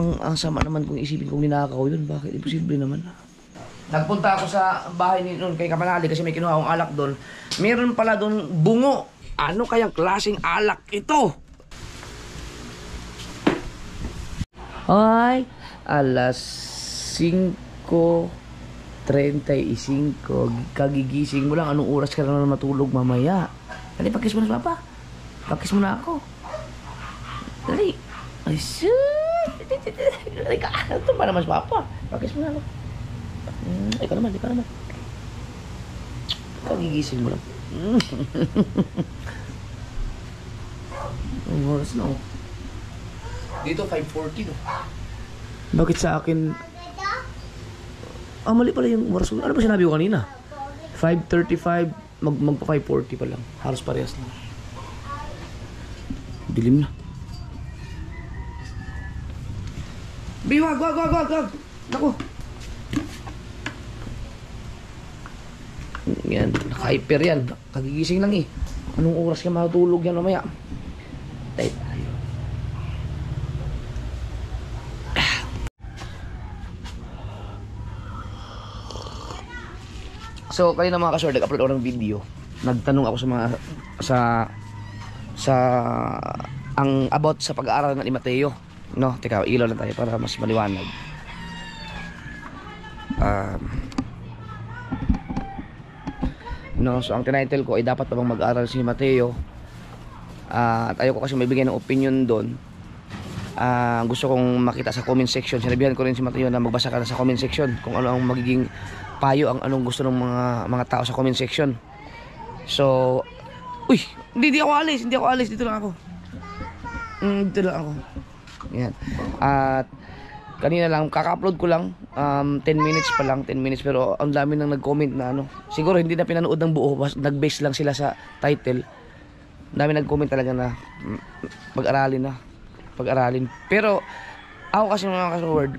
Ang sama naman kung isipin kong ninakaw yun. Bakit? Imposible naman. Nagpunta ako sa bahay ni noon kay Kapanali kasi may kinuha akong alak doon. Meron pala doon bungo. Ano kayang klaseng alak ito? Ay, alas 5:35. Kagigising mo lang. Anong oras ka na matulog mamaya? Dali, pakis mo na sa papa. Pakis mo na ako. Dali. Ay, shoot. Dali ka. Ito pa naman sa papa. Pakis mo na ako. Ikaw naman. Kagigising mo lang. Ang oras na, oh. Dito, 5:40, no? Bakit sa akin... mali pala yung oras. Ano ba sinabi ko kanina? 5:35, magpa 5:40 pa lang. Halos parehas lang. Dilim na. Biwag! Naku! Yan, naka-hyper yan. Kagigising lang eh. Anong oras ka matulog yan mamaya? Tayo. So, kanina mga kasword, nag-upload ako ng video. Nagtanong ako sa mga ang about sa pag-aaral ni Mateo. No, teka, ilaw lang tayo para mas maliwanag. No, so ang tinitle ko ay dapat pa bang mag-aaral si Mateo? At ayoko kasi may bigay ng opinion doon. Gusto kong makita sa comment section. Sinabihan ko rin si Mateo na magbasa ka na sa comment section kung ano ang magiging payo, ang anong gusto ng mga tao sa comment section. So, uy, hindi ako alis, dito lang ako. Dito lang ako. Yan. At kanina lang, kaka-upload ko lang 10 minutes pa lang, 10 minutes, pero ang dami nang nag-comment na ano. Siguro hindi na pinanood ng buo, nag-base lang sila sa title. Ang dami nag-comment talaga na pag-aralin. Pero ako kasi mga kasword,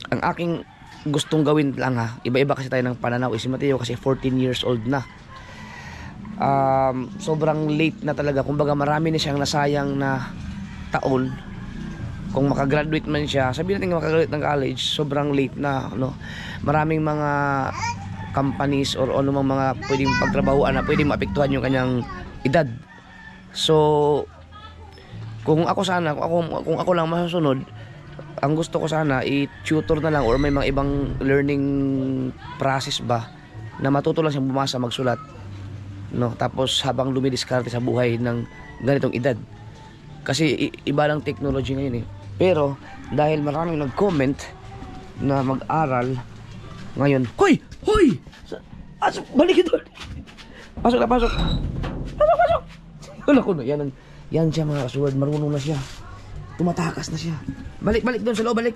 ang aking gustong gawin lang iba-iba kasi tayo ng pananaw. Si Mateo kasi 14 years old na. Sobrang late na talaga. Kumbaga marami na siyang nasayang na taon. Kung makagraduate man siya, sabihin natin makagraduate ng college, sobrang late na, no? Maraming mga companies or ano mga pwedeng pagtrabahuan na pwedeng maapektuhan yung kanyang edad. So kung ako lang masusunod, ang gusto ko sana i-tutor na lang or may mga ibang learning process ba na matuto lang siyang bumasa, magsulat, no? Tapos habang lumidiskarte sa buhay ng ganitong edad. Kasi iba lang technology ngayon eh. Pero dahil maraming nag-comment na mag-aral ngayon. Hoy! Balik ito. Pasok. Wala ko na. Yan siya mga kasword. Marunong na siya. Tumatakas na siya. Balik doon sa loob. Balik.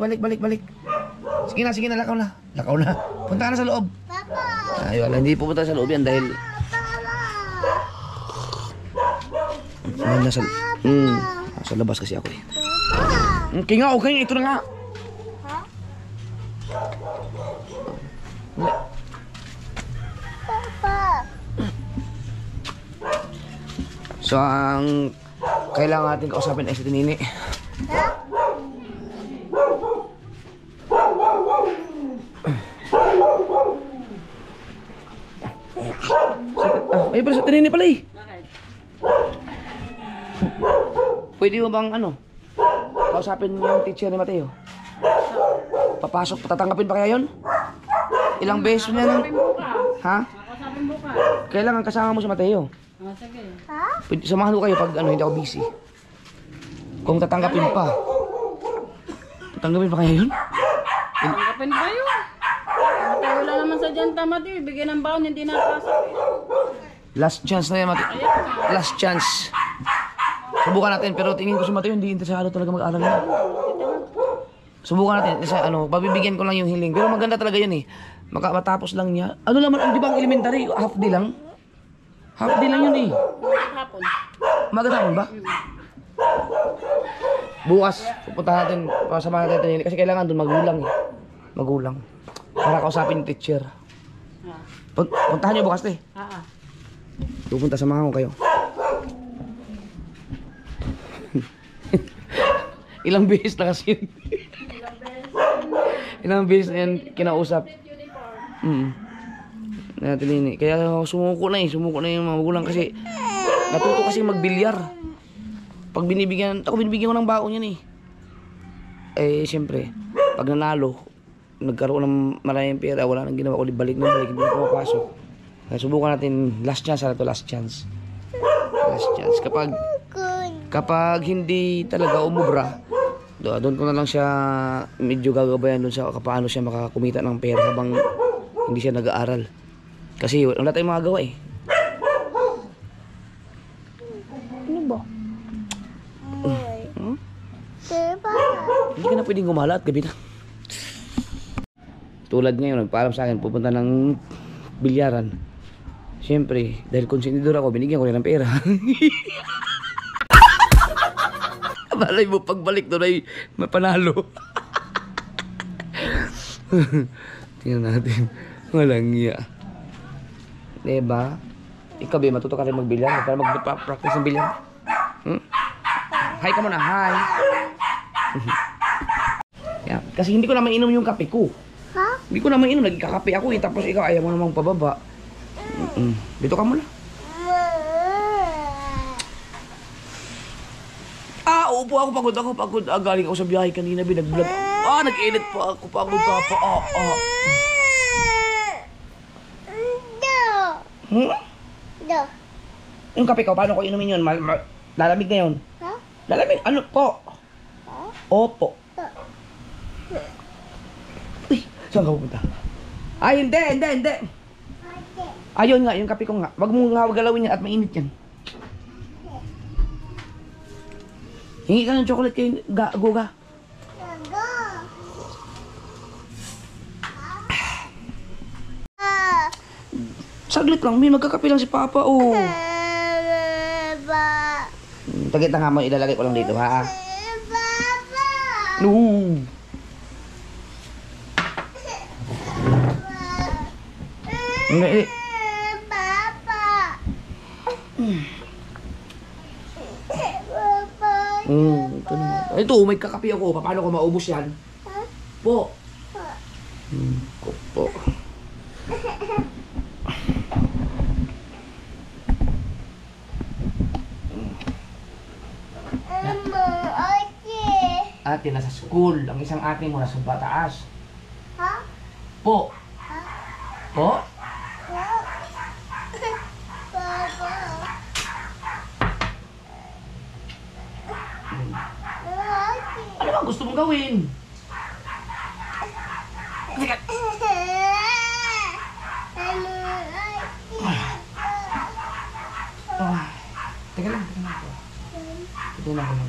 Sige na. Lakaw na. Punta ka na sa loob. Papa! Ay, wala. Hindi pupunta sa loob yan dahil... Nasa labas kasi ako eh. Okay nga. Ito na nga. Papa! So, ang kailangan natin kausapin ay si Tinini. Ay, pero sa Tinini pala eh. Pwede mo bang kausapin yung teacher ni Mateo? Papasok, patatanggapin pa kaya yun? Ilang beses na yan? Ha? Kailangan kasama mo si Mateo. Sige. Pwede, samahan ko kayo pag hindi ako busy. Kung tatanggapin pa. Tatanggapin pa kaya yun? Tanggapin pa yun. Wala naman sa dyan tamad yun. Bigyan ng baon, hindi napasok. Last chance na yan, Mateo. Last chance. Subukan natin, pero tingin ko si Mateo hindi interesado talaga mag-aral na. Subukan natin. Kasi babibigyan ko lang yung hiling. Pero maganda talaga yun eh. Matapos lang niya. Ano naman, di ba ang elementary? Half day lang? Half day lang yun eh. Hapon. Maganda hapon ba? Bukas, pupunta natin, pasama natin ito. Kasi kailangan doon magulang. Para kausapin yung teacher. Puntahan niyo bukas eh. Pupunta, samahan ko kayo. Ilang beses na kasi yun. Ilang beses na yan kinausap. Natin kaya sumuko na yung mga magulang kasi natuto kasi magbilyar. Pag binibigyan ko ng baon yan eh. Eh siyempre, pag nanalo, nagkaroon ng maraming pera, wala nang ginawa ko, balik, hindi na pumapasok. Kaya subukan natin, last chance. Last chance. Kapag hindi talaga umubra, doon ko na lang siya medyo gagabayan doon sa paano siya makakumita ng pera habang hindi siya nag-aaral. Kasi wala tayong magagawa eh. Ano ba? Hindi ka na pwedeng gumala at gabi na. Tulad ngayon, nagpaalam sa akin, pupunta ng bilyaran. Siyempre, dahil konsenidor ako, binigyan ko rin ng pera. Malay mo, pagbalik doon ay mapanalo. Tingnan natin. Walang iya. Diba? Ikaw, be, matuto ka rin magbilyar para mag-practice ng bilyar. Hi ka muna, hi. Yeah. Kasi hindi ko na mainom yung kape ko. Ha? Hindi ko na mainom, nagkakape ako eh. Tapos ikaw, ayaw mo namang pababa. Dito ka muna. Upo ako, pagod. Galing ako sa biyahe kanina, binag-vlog. Nag-edit pa ako, pagod pa ako. Yung kape ko, paano ko inumin yun? Lalamig na yun. Ha? Lalamig, ano po? Opo. Uy, saan ka pupunta? Hindi. Ayun nga, yung kape ko nga. Wag mong galawin yan at mainit yan. Hingi ka ng chocolate kay Goga. Saglit lang, may magkakape lang si Papa, oh. Tagit na nga mo, ilalagay ko lang dito, ha? No. Ito na. Ito, may kakape ako. Paano ko maubos yan? Po. Po. Ate, nasa school. Ang isang ate mo nasa bataas. Ha? Po. Po? Ano bang gusto mong gawin? Teka. Teka lang. Ito na ako.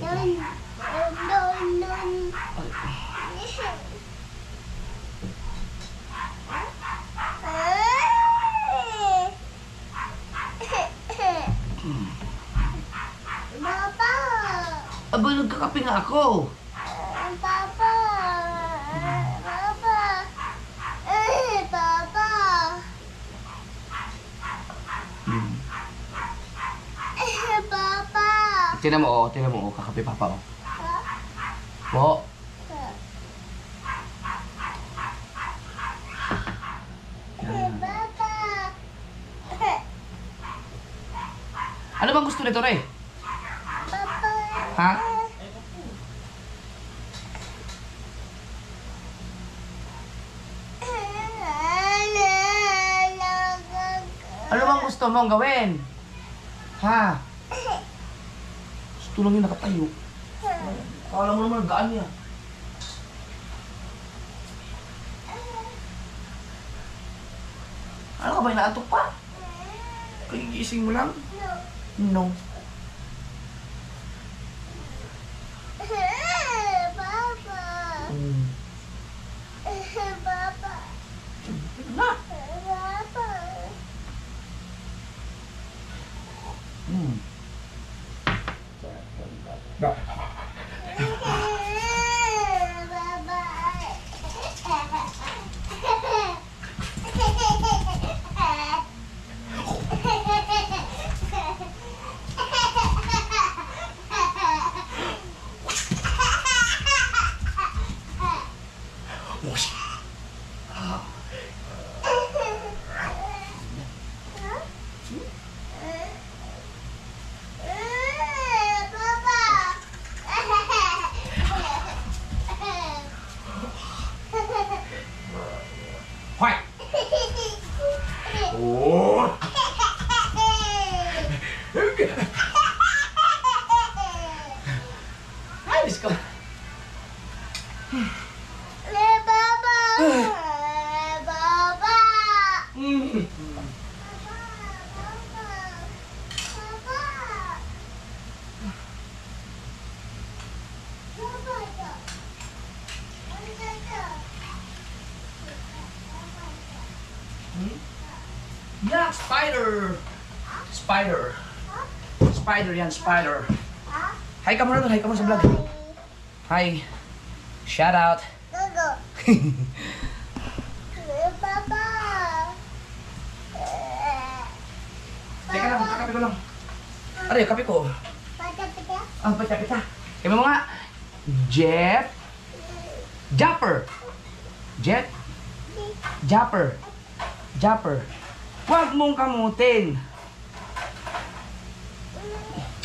Aba, nagkakape nga ako. Papa. Tingnan mo, kakape Papa, oh. Po. Ano bang gusto nito, Re? Ha? Ano bang gusto mong gawin? Ha? Gusto lang yung nakatayo. Akala mo naman gaan niya. Ano ka ba, inaatok pa? Kagigising mo lang? No. Papa. Papa. Na! Papa. Hoy! Oh! Ay, Diyos ko. Yeah, spider! Spider. Spider yan, spider. Hi ka muna doon, hi ka muna sa vlog. Hi. Shout out. Teka lang, kakape ko lang. Ano yung kape ko? Ang pita-pita. Kaya mo nga. Jet. Japper. Jet. Japper. Japper. Huwag mong kamutin.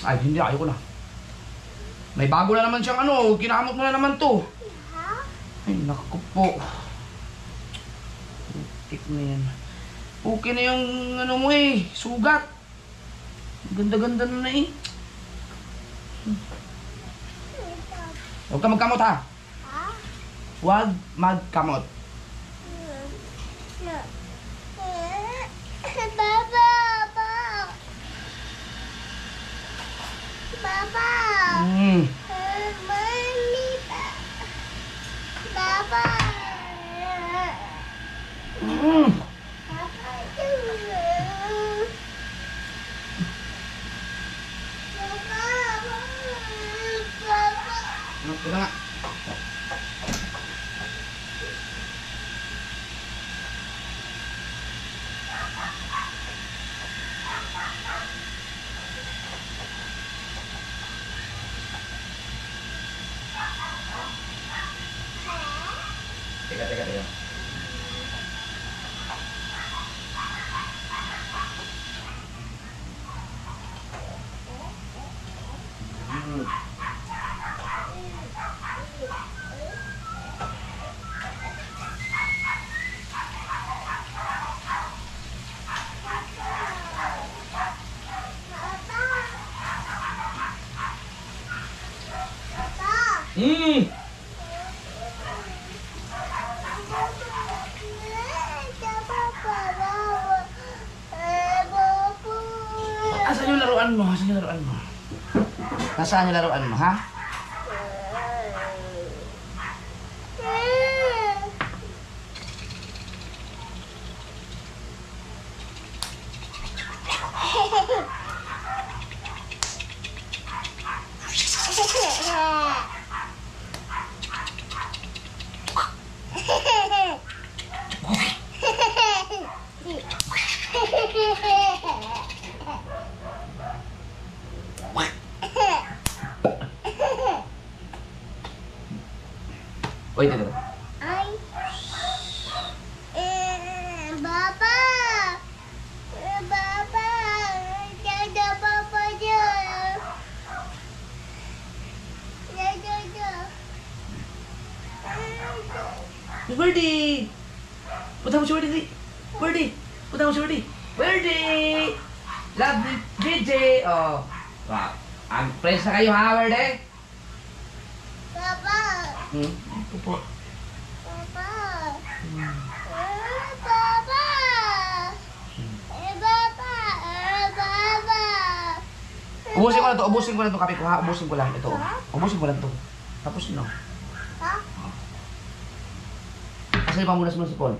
Ay, hindi. Ayoko na. May bago na naman siyang ano. Kinamot mo na naman to. Ay, naku po. Tik na yan. Okay na yung ano mo eh. Sugat. Ganda-ganda na eh. Huwag ka magkamot ha. Huwag magkamot. Papa. Mm. Mami. Papa. Mm. Papa. Papa. Ito na nga. Teka. Mm. Asan yung laruan mo? Asan yung laruan mo? Nasaan yung laruan mo, ha? Oy, teka. Ay. Papa. Papa. Dada papa dyan. Dada. Birdie! Punta mo si Birdie! Birdie! Punta mo si Birdie! Birdie! Love ni DJ! Oh. Wow. Ang friends na kayo ha, Birdie? Papa. Ito po. Papa. Papa. Papa. Papa. Ubusin ko lang to, kape ko ha. Ubusin ko lang ito. Ubusin ko lang to. Tapos no. Ha? Asan yung pamunas mo si Paul?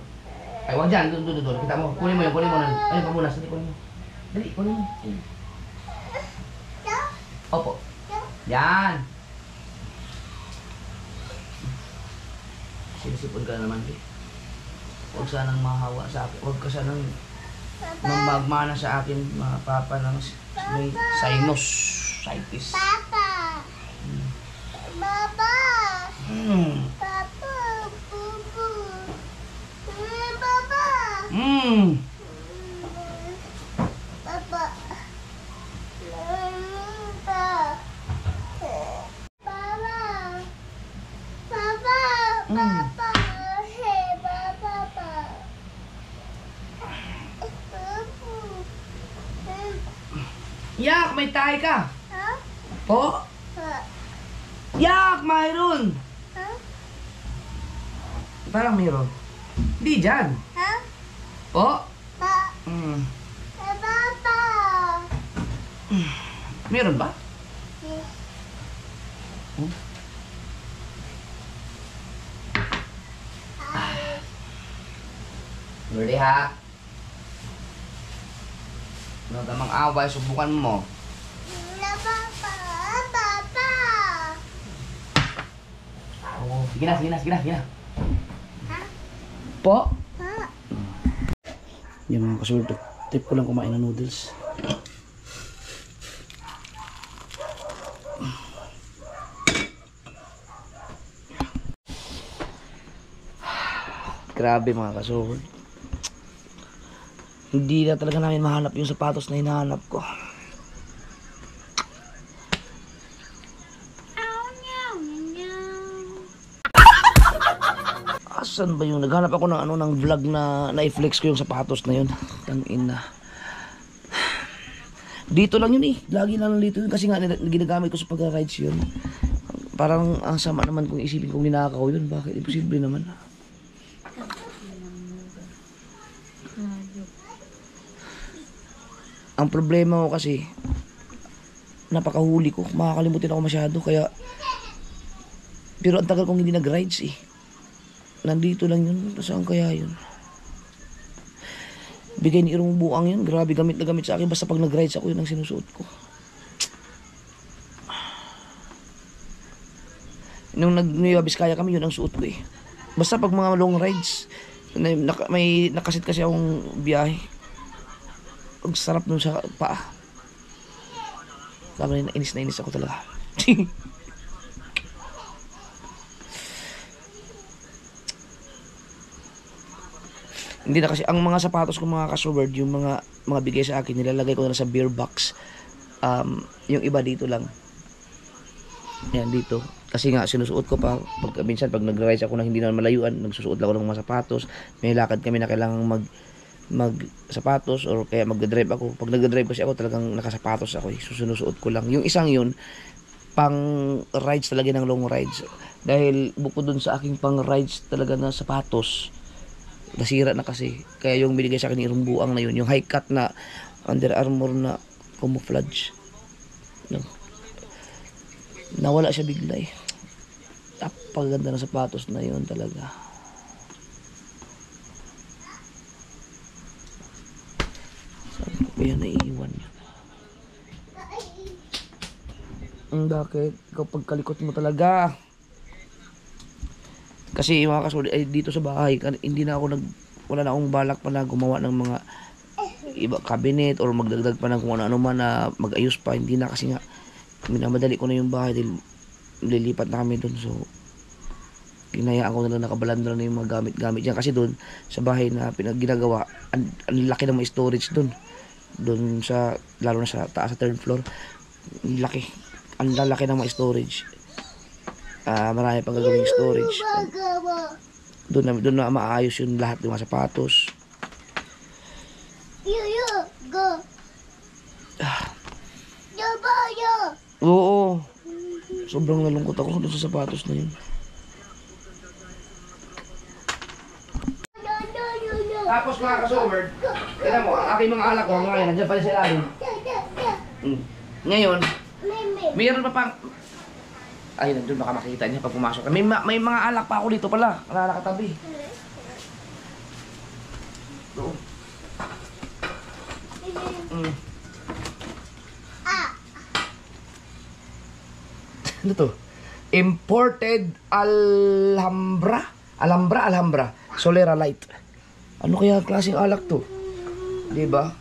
Ay, wag dyan. Doon. Kita mo. Kunin mo yun. Ayun, pamunas. Hindi, kunin mo. Dali, kunin mo. Opo. Yan. Sinisipon ka na naman, eh. Huwag sanang mahawa sa akin. Huwag ka sanang mamagmana sa akin, mapapa ng may sinusitis. Papa. Papa. Hmm. Papa. Bubu. Papa. Hey, Papa. Yak, may tayo ka. Ha? Po? Ha? Yak, mayroon. Ha? Parang mayroon. Di dyan. Ha? Po? Pa. Mm. Hey, Papa. Meron ba? Ready ha? Huwag ka mang-away, subukan mo. Na, Papa. Papa. Oo. Sige na, sige na, sige na, sige na. Ha? Po? Ha? Yung mga kasulto. Trip ko lang kumain ng noodles. Grabe mga kasulto. Hindi na talaga namin mahanap yung sapatos na hinahanap ko. Asan ba yung naghanap ako ng ano ng vlog na na-flex ko yung sapatos na yun. Tangina. Dito lang yun eh. Lagi lang dito yun kasi nga ginagamit ko sa pag-rides yun. Parang ang sama naman kung isipin kong ninakaw yun. Bakit? Imposible naman. Ang problema ko kasi napakahuli ko. Makakalimutin ako masyado kaya pero ang tagal kong hindi nag-rides eh. Nandito lang yun. Saan kaya yun? Bigay ni Irong Buang yun. Grabe gamit na gamit sa akin. Basta pag nag-rides ako yun ang sinusuot ko. Nung nag-Nueva Vizcaya kami yun ang suot ko eh. Basta pag mga long rides may nakasit kasi akong biyahe. Ang sarap nun sa paa. Sabi na inis ako talaga. Hindi na kasi ang mga sapatos ko mga ka-Soberd, yung mga bigay sa akin nilalagay ko na sa beer box. Yung iba dito lang. Yan dito. Kasi nga sinusuot ko pa minsan pag nag-rides ako na hindi na malayuan, nagsusuot lang ako ng mga sapatos. May lakad kami na kailangang mag sapatos or kaya magdadrive ako. Pag nagdadrive kasi ako talagang nakasapatos ako. Susunusuot ko lang. Yung isang yun pang rides talaga ng long rides. Dahil bukod dun sa aking pang rides talaga na sapatos, nasira na kasi. Kaya yung binigay sa akin ni Irong Buang na yun, yung high cut na Under Armour na camouflage. No. Nawala siya bigla eh. Napakaganda ng sapatos na yun talaga. Saan ko pa yan naiiwan? Bakit? Ikaw pagkalikot mo talaga. Kasi mga kasulid ay dito sa bahay hindi na ako wala na akong balak pa na gumawa ng mga iba cabinet or magdagdag pa ng kung ano man na mag-ayos pa. Hindi na kasi nga minamadali ko na yung bahay dahil lilipat na kami doon. So hinayaan ko na lang nakabalandra na yung mga gamit-gamit yan kasi doon sa bahay na ginagawa ang laki ng mga storage doon sa lalo na sa taas sa third floor. Ang lalaki ng mga storage. Marami pang gagawing storage. Doon na maayos yung lahat ng mga sapatos. Go. Oo. Sobrang nalungkot ako doon sa sapatos na yun. Tapos mga ka-Soberd, tignan mo, ang aking mga alak ko ngayon, nandiyan pala sa ilalim. Ngayon, mayroon pa pang ay, nandun baka makita niya pag pumasok. May mga alak pa ako dito pala. Nakakatabi. Doon. Ano to? Imported Alhambra. Solera Light. Ano kaya klaseng alak to? Diba?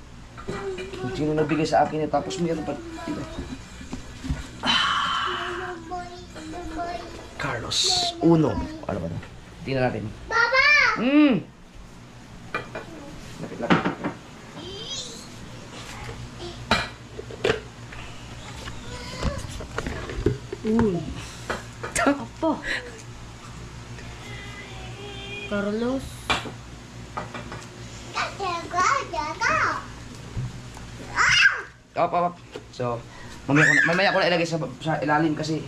Sino nagbigay sa akin yan? Tapos mayroon pa. Diba? Carlos Uno. Ano ba na? Tingnan natin. Papa! Lapit. Apo. Carlos. Op. So, mamaya ko na ilagay sa ilalim kasi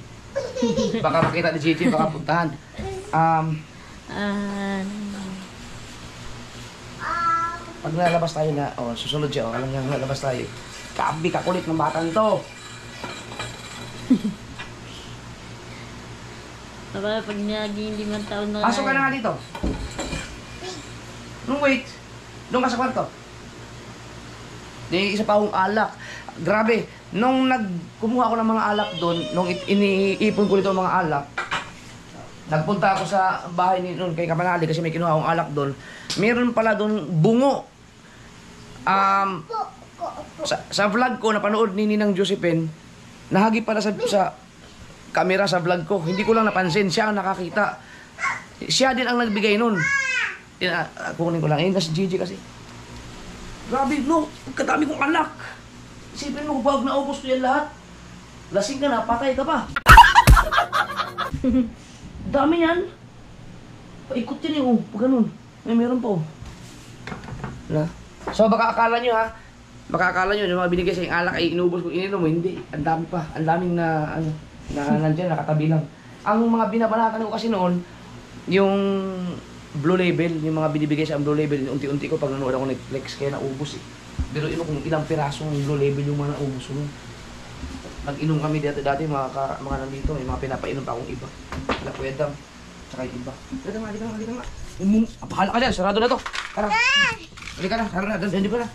baka makita ni Gigi, baka puntahan. Pag lalabas tayo na, susunod siya, alam niya lalabas tayo. Kabi, kakulit ng batang to. Papa, pag naging 5 taon na Pasok ka na nga dito. Wait. Doon ka sa kwarto. Isa pa akong alak. Grabe, nung kumuha ako ng mga alak doon, nung iniipon ko dito ang mga alak, nagpunta ako sa bahay ni noon kay Kamanali kasi may kinuha akong alak doon. Meron pala doon bungo. Sa vlog ko, napanood ni Ninang Josephine, nahagi pala sa camera sa vlog ko. Hindi ko lang napansin, siya ang nakakita. Siya din ang nagbigay nun. Kukunin ko lang. Ayun, si Gigi kasi. Grabe, no. Kadami kong anak. Isipin mo, bag na ubos ko yan lahat. Lasing ka na, patay ka pa. Dami yan. Paikot yan eh, pag ganun. Meron pa, Wala. So, baka akala nyo ha, yung mga binigay sa yung alak ay inubos ko, ininom mo, hindi. Ang dami pa. Ang daming na nandyan, nakatabi lang. Ang mga binabanatan ko kasi noon, yung Blue Label, yung mga binibigay sa Blue Label, unti-unti ko pag nanood ako Netflix, kaya naubos eh. Pero kung ilang pirasong Blue Label yung mga naubos ko. Nag-inom kami dati mga nandito, may mga pinapainom pa akong iba. Wala pwedang, tsaka yung iba. Dito nga. Bahala ka dyan, sarado na to. Tara. Hindi ka na, sarado na, hindi ka na.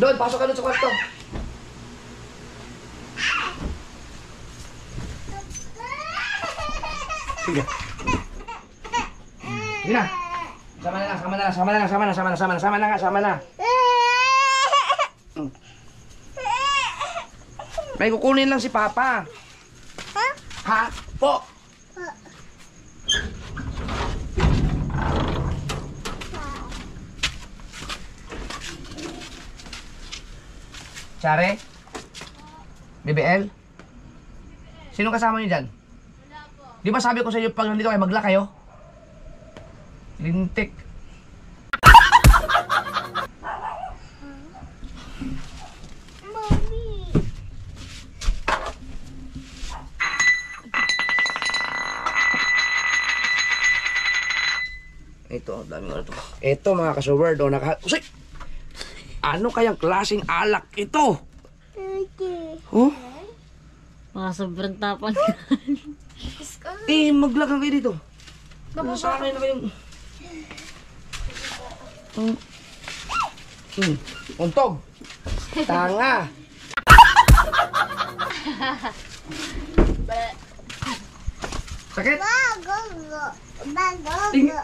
Doon, pasok ka doon sa kwarto. Sige. Sige na. Sama na. May kukunin lang si Papa. Ha? Po. Chare? BBL? Sino kasama niyo dyan? Di ba sabi ko sa inyo pag nandito kayo, magla kayo? Lintik. Mommy. Ito, daming ano to. Ito mga ka-sober, Usay! Ano kayang klaseng alak ito? Oh? Mga sobrang tapang. Maglagang kayo dito. Sana na kayong... Untog. Tanga. Sakit?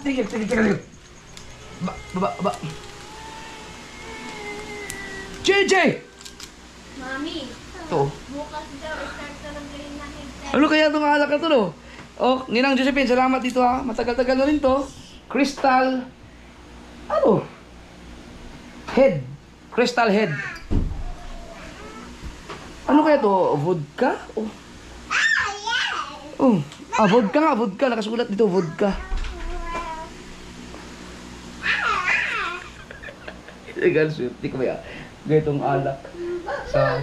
Tigil. Ba. JJ! Mami, Ito. bukas daw start ka ng green na headset. Ano kaya itong alak na to, no? Oh, Ninang Josephine, salamat dito ha. Matagal-tagal na rin to. Crystal... Ano? Head. Crystal head. Ano kaya to? Vodka? Vodka nga, vodka. Nakasulat dito, vodka. Legal, swerte ko ba yan? Ganitong alak. Sa...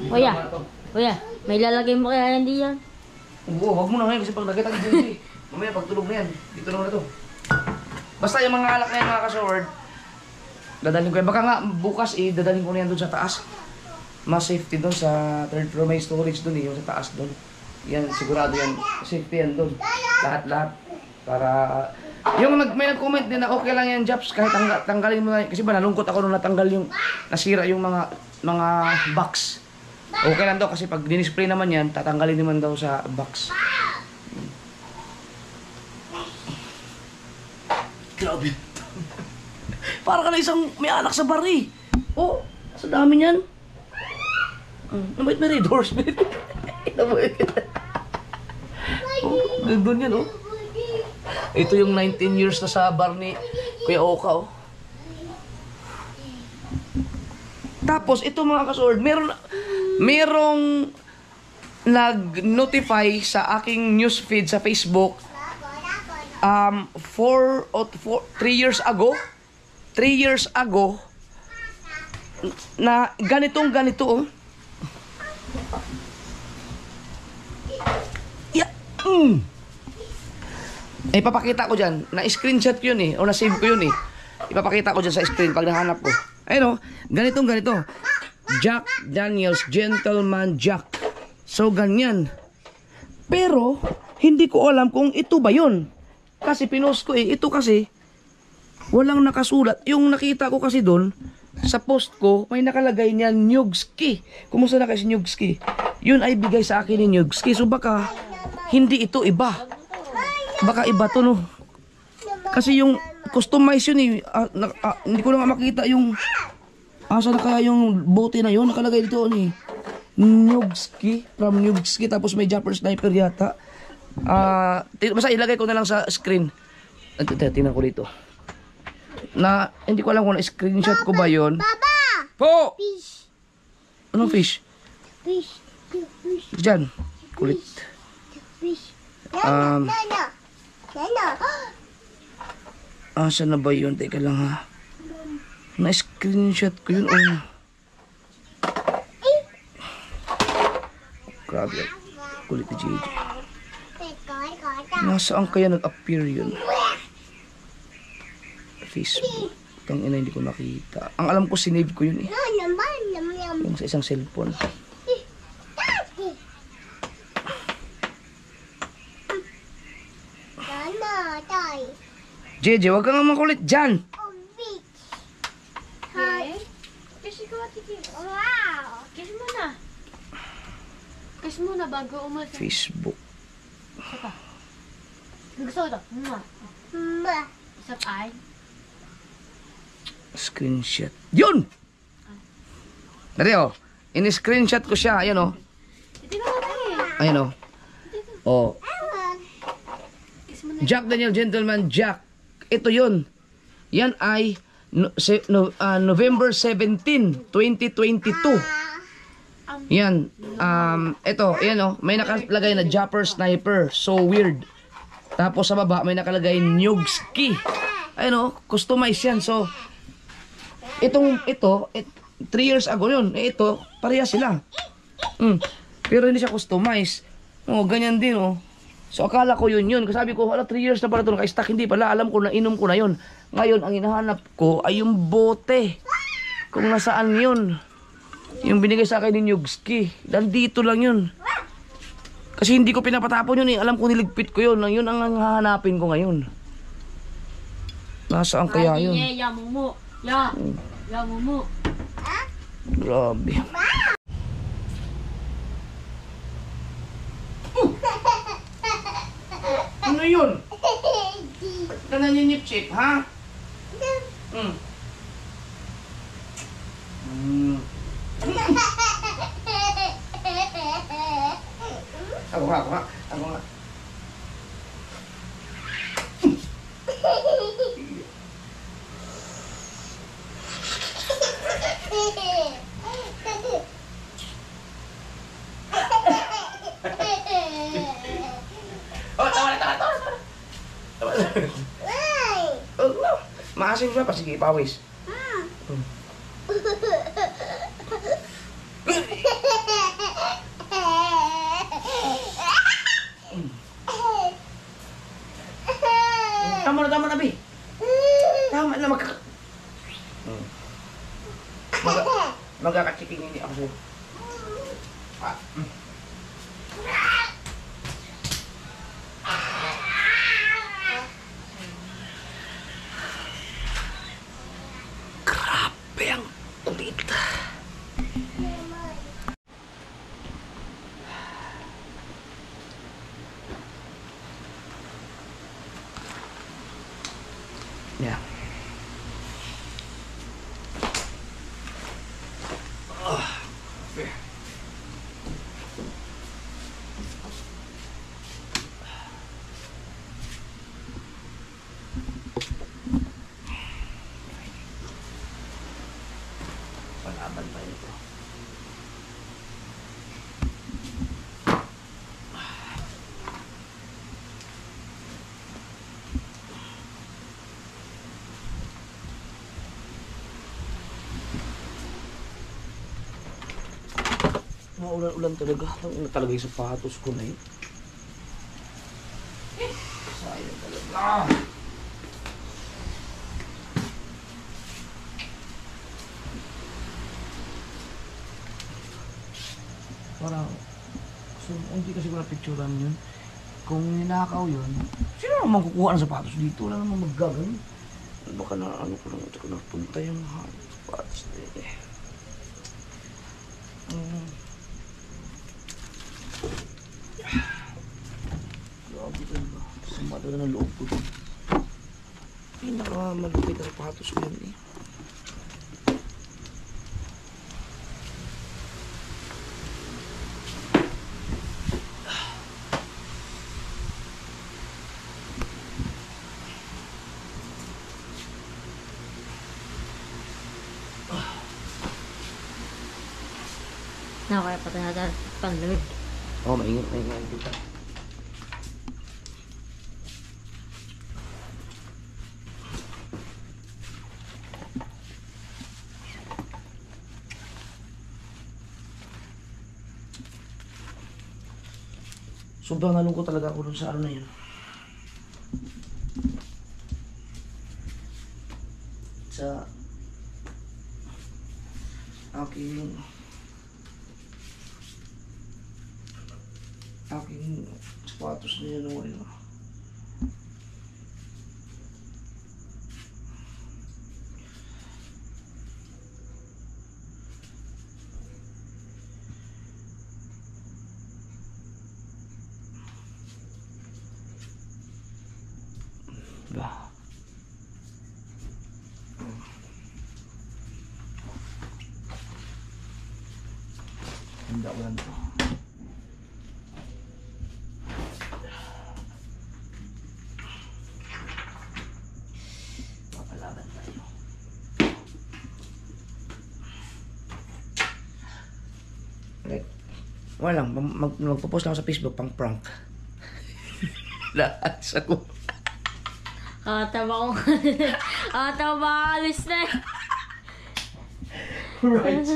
Kuya, may lalagay mo kaya yan diyan? Oo, wag mo na ngayon kasi pag nakita ng Gigi, mamaya pagtulog na yan, dito naman na to. Basta yung mga alak na yan mga ka-sword, dadalhin ko yan. Baka nga bukas dadalhin ko na yan doon sa taas. Mas safety doon sa third floor, may storage doon yung sa taas doon. Yan, sigurado yan, safety yan doon. Lahat-lahat. Para, may nag-comment din na okay lang yan, Japs, kahit tanggalin mo na, kasi ba nalungkot ako nung natanggal yung, nasira yung mga box. Okay lang daw kasi pag dinisplay naman yan, tatanggalin naman daw sa box. Grabe. Para ka na isang may anak sa bari. Oh, sa dami niyan. Namait may Red Horse. Gandun yan, oh. Ito yung 19 years na sa bar ni Kuya Oka, oh. Tapos, ito mga ka-sword, merong nag-notify sa aking newsfeed sa Facebook 3 years ago, na ganito, oh. Yeah. Ipapakita ko dyan. Na-screenshot ko yun eh. O na-save ko yun eh. Ipapakita ko dyan sa screen pag nahanap ko. Ayun o. Ganito. Jack Daniels Gentleman Jack. So, ganyan. Pero, hindi ko alam kung ito ba yun. Kasi pinost ko eh. Ito kasi, walang nakasulat. Yung nakita ko kasi doon, sa post ko, may nakalagay niya Nyugski. Kumusta na kasi Nyugski? Yun ay bigay sa akin ni Nyugski. So, baka, hindi ito iba. Baka iba to, no? Kasi yung customize yun eh. Hindi ko na makita yung asa na kaya yung bote na yun. Nakalagay dito ni Nyugski. From Nyugski. Tapos may Japper Sniper yata. Basta ilagay ko na lang sa screen. Tingnan ko dito. Na hindi ko alam kung na-screenshot ko ba yun. Baba! Po! Fish. Anong fish? Fish. Fish. Diyan. Kulit. Fish. Um, Nana. Asa na ba yun? Teka lang ha. Na-screenshot ko yun. Oh. Grabe. Kulit ni JJ. Nasaan kaya nag-appear yun? Facebook. Tang ina, hindi ko nakita. Ang alam ko, sinave ko yun eh. Yung sa isang cellphone. JJ, wag ka nga makulit dyan. Hi. Kiss ko tiki. Wow. Kiss mo na. Kiss mo na bago umalis. Facebook. Gusto ko ito. Ma. Isang ay. Screenshot. Yun! Dali oh. In-screenshot ko siya. Ayan oh. Ayan oh. Oh. Jack Daniel Gentleman Jack. Ito yun. Yan ay November 17, 2022. Yan. Ito. Ayan oh. May nakalagay na Japper Sniper. So weird. Tapos sa baba may nakalagay Nyugski. Ayan oh. Customize yan. So ito 3 years ago yun. Ito, pareha sila. Pero hindi siya customize. Oh, ganyan din oh. So akala ko yun. Kasi sabi ko, 3 years na pala ito naka-stack. Hindi pala, alam ko na inom ko na yun. Ngayon, ang hinahanap ko ay yung bote. Kung nasaan yun. Yung binigay sa akin ni Nyugski. Nandito lang yun. Kasi hindi ko pinapatapon yun eh. Alam ko niligpit ko yun. Yun ang hahanapin ko ngayon. Nasaan kaya yun? Yamumu. Grabe. Ano yun? Ba't ka naninip-chip, ha? Ako nga. Oh, tawa na. Oh, no. Maasim siya pa. Sige, pawis. Tama na, Bi. Tama na, magkakachiking hindi ako sa'yo. Grabe ang ulit. Yeah. Palaban pa ito. Maulan-ulan talaga. Ang talaga yung sapatos ko na yun. Sayang talaga. Parang, so, hindi kasi ko na-picturean yun. Kung ninakaw yun, sino naman kukuha ng sapatos dito? Wala naman maggagan. Baka na ano ko lang, ito ko napunta yung sapatos na yun eh. Grabe talaga. Sama talaga ng loob ko dun. Pinakamalupit na sapatos ko yun eh. Nakakaya pa tayo natin panlord. Oh, maingat dito. Sobrang nalungkot talaga ako dun sa ano na yun. Sa aking sapatos na yun nung ano. Bah. Handa ko lang ito. Papalaban tayo. Right. Wala lang, magpo-post lang ako sa Facebook pang prank. Lahat sa ko. Tama ko. Tama alis na. Right.